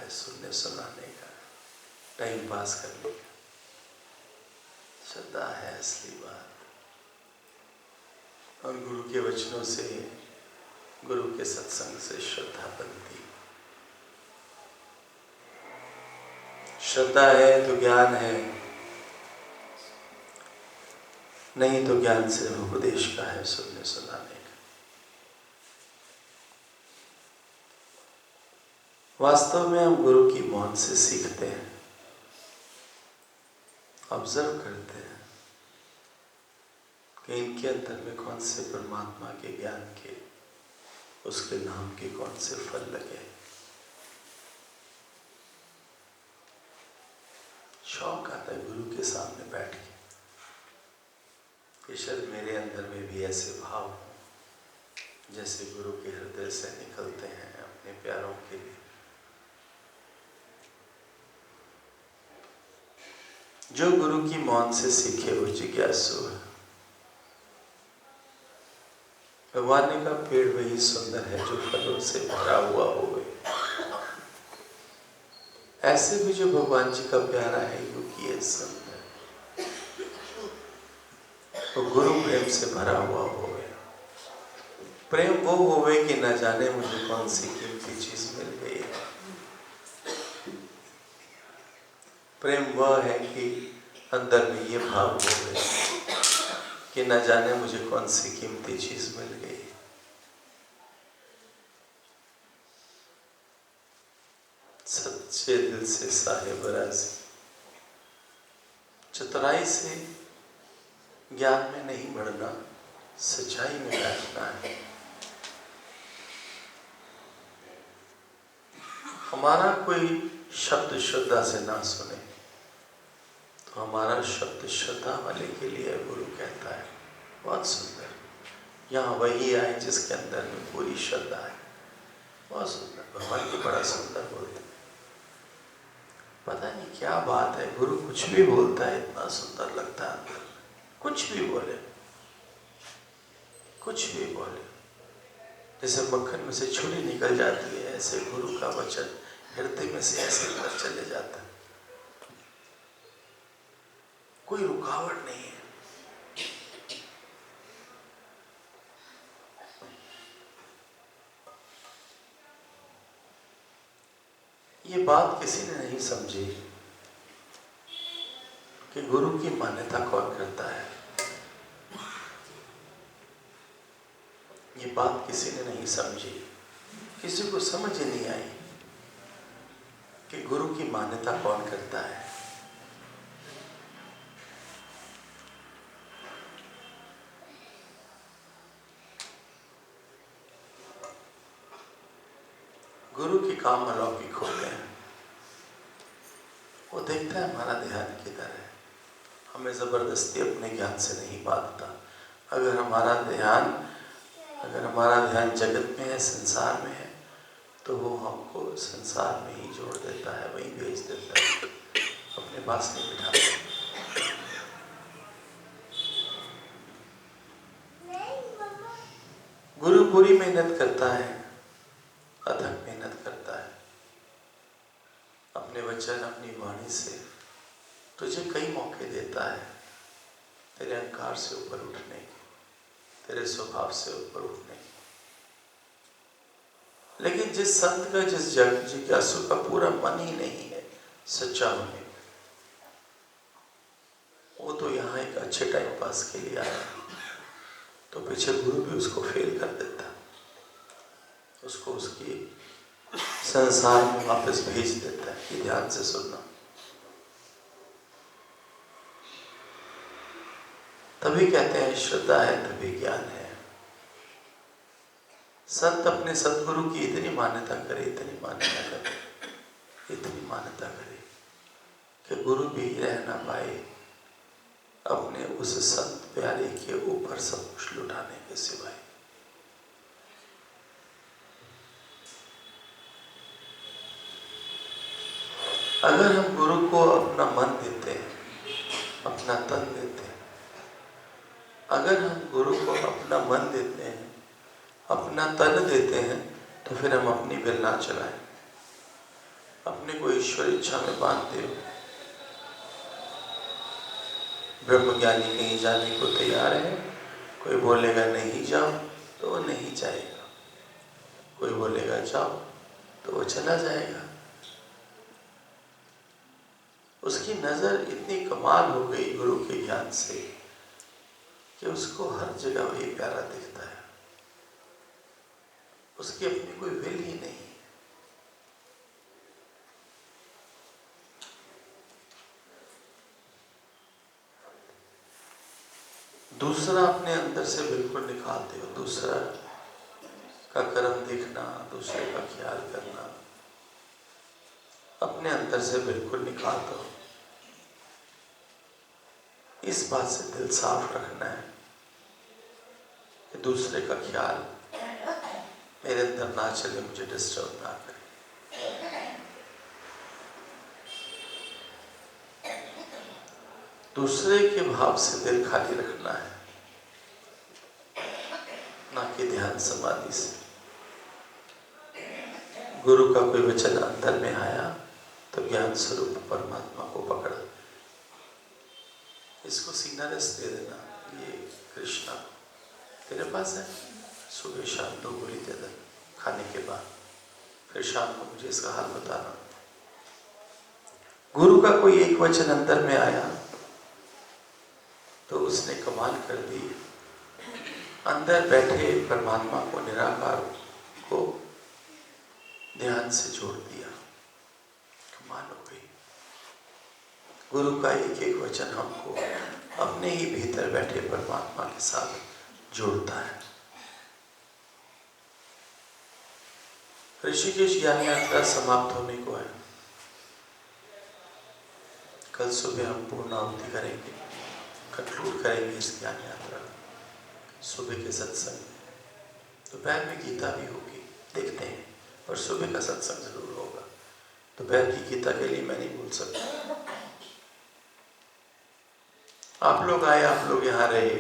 है सुनने सुनाने का, टाइम पास करने का। श्रद्धा है असली बात। और गुरु के वचनों से, गुरु के सत्संग से श्रद्धा बनती। श्रद्धा है तो ज्ञान है, नहीं तो ज्ञान सिर्फ उपदेश का है, सुनने सुनाने का। वास्तव में हम गुरु की मौन से सीखते हैं, ऑब्जर्व करते हैं कि इनके अंदर में कौन से परमात्मा के ज्ञान के, उसके नाम के कौन से फल लगे। शौक आता है गुरु के सामने बैठ के कि शायद मेरे अंदर में भी ऐसे भाव हो जैसे गुरु के हृदय से निकलते हैं अपने प्यारों के लिए। जो गुरु की मौन से सीखे वो जिज्ञासु है। भगवान का पेड़ वही सुंदर है जो फलों से भरा हुआ होवे। ऐसे भी जो भगवान जी का प्यारा है योगी है सुंदर, वो गुरु प्रेम से भरा हुआ होवे। प्रेम वो होवे कि न जाने मुझे कौन सी कीमती चीज मिल गई है। प्रेम वह है कि अंदर में ये भाव होवे कि न जाने मुझे कौन सी कीमती चीज मिल गई। सच्चे दिल से साहेब राज़ी। चतुराई से ज्ञान में नहीं बढ़ना, सच्चाई में बैठना है। हमारा कोई शब्द श्रद्धा से ना सुने तो हमारा शब्द श्रद्धा वाले के लिए गुरु कहता है बहुत सुंदर। यहाँ वही आए जिसके अंदर में पूरी श्रद्धा है। बहुत सुंदर, भगवान की बड़ा सुंदर बोलते। पता नहीं क्या बात है, गुरु कुछ भी बोलता है इतना सुंदर लगता है अंदर। कुछ भी बोले, कुछ भी बोले, जैसे मक्खन में से छुरी निकल जाती है, ऐसे गुरु का वचन हृदय में से ऐसे अंदर चले जाता है। कोई रुकावट नहीं है। ये बात किसी ने नहीं समझी कि गुरु की मान्यता कौन करता है। ये बात किसी ने नहीं समझी, किसी को समझ ही नहीं आई कि गुरु की मान्यता कौन करता है। गुरु के काम अलौकिक होते हैं। वो देखता है हमारा ध्यान किधर है, हमें जबरदस्ती अपने ज्ञान से नहीं बांधता। अगर हमारा ध्यान जगत में है, संसार में है, तो वो हमको संसार में ही जोड़ देता है, वहीं भेज देता है, अपने पास नहीं बिठाता। गुरु पूरी मेहनत करता है, अथक मेहनत करता है। अपने वचन, अपनी वाणी से तुझे कई मौके देता है तेरे अहंकार से ऊपर उठने के, तेरे स्वभाव से ऊपर उठने के। लेकिन जिस संत का, जिस जिज्ञासु का पूरा मन ही नहीं है सच्चा होने का, वो तो यहाँ एक अच्छे टाइम पास के लिए आया, तो पीछे गुरु भी उसको फेल कर देता, उसको उसकी संसार में वापस भेज देता है कि ध्यान से सुनना। तभी कहते हैं श्रद्धा है तभी ज्ञान है। संत अपने सदगुरु की इतनी मान्यता करे, इतनी मान्यता करे, इतनी मान्यता करे कि गुरु भी रह ना पाए अपने उस संत प्यारे के ऊपर सब कुछ लुटाने के सिवाय। अगर हम गुरु को अपना मन देते हैं, अपना तन देते हैं, अगर हम गुरु को अपना मन देते हैं, अपना तन देते हैं, तो फिर हम अपनी बिल ना चलाएं। अपने को ईश्वर इच्छा में बांधते हो। ब्रह्मज्ञानी कहीं जाने को तैयार है, कोई बोलेगा नहीं जाओ तो वो नहीं जाएगा, कोई बोलेगा जाओ तो वो चला जाएगा। उसकी नजर इतनी कमाल हो गई गुरु के ज्ञान से कि उसको हर जगह वही प्यारा दिखता है, उसकी अपनी कोई विल ही नहीं। दूसरा अपने अंदर से बिल्कुल निकालते हो, दूसरा का कर्म देखना, दूसरे का ख्याल करना, अपने अंदर से बिल्कुल निकाल दो। इस बात से दिल साफ रखना है कि दूसरे का ख्याल मेरे अंदर ना चले, मुझे डिस्टर्ब ना करे। दूसरे के भाव से दिल खाली रखना है, ना कि ध्यान समाधि से। गुरु का कोई वचन अंदर में आया तो ज्ञान स्वरूप परमात्मा को पकड़ा, इसको सीना रस दे देना, ये कृष्णा तेरे पास है, सुबह शाम 2 गोली दे देना खाने के बाद, फिर शाम को मुझे इसका हाल बताना। गुरु का कोई एक वचन अंदर में आया तो उसने कमाल कर दी, अंदर बैठे परमात्मा को, निराकार को ध्यान से जोड़ दिया, कमाल हो गई। गुरु का एक एक वचन हमको अपने ही भीतर बैठे परमात्मा के साथ जोड़ता है। ऋषिकेश ज्ञान यात्रा समाप्त होने को है। कल सुबह हम पूर्णाहुति करेंगे, कंक्लूड करेंगे इस ज्ञान यात्रा सुबह के सत्संग। दोपहर में गीता भी होगी, देखते हैं, और सुबह का सत्संग जरूर होगा। दोपहर की गीता के लिए मैं नहीं भूल सकता। आप लोग आए, आप लोग यहाँ रहे,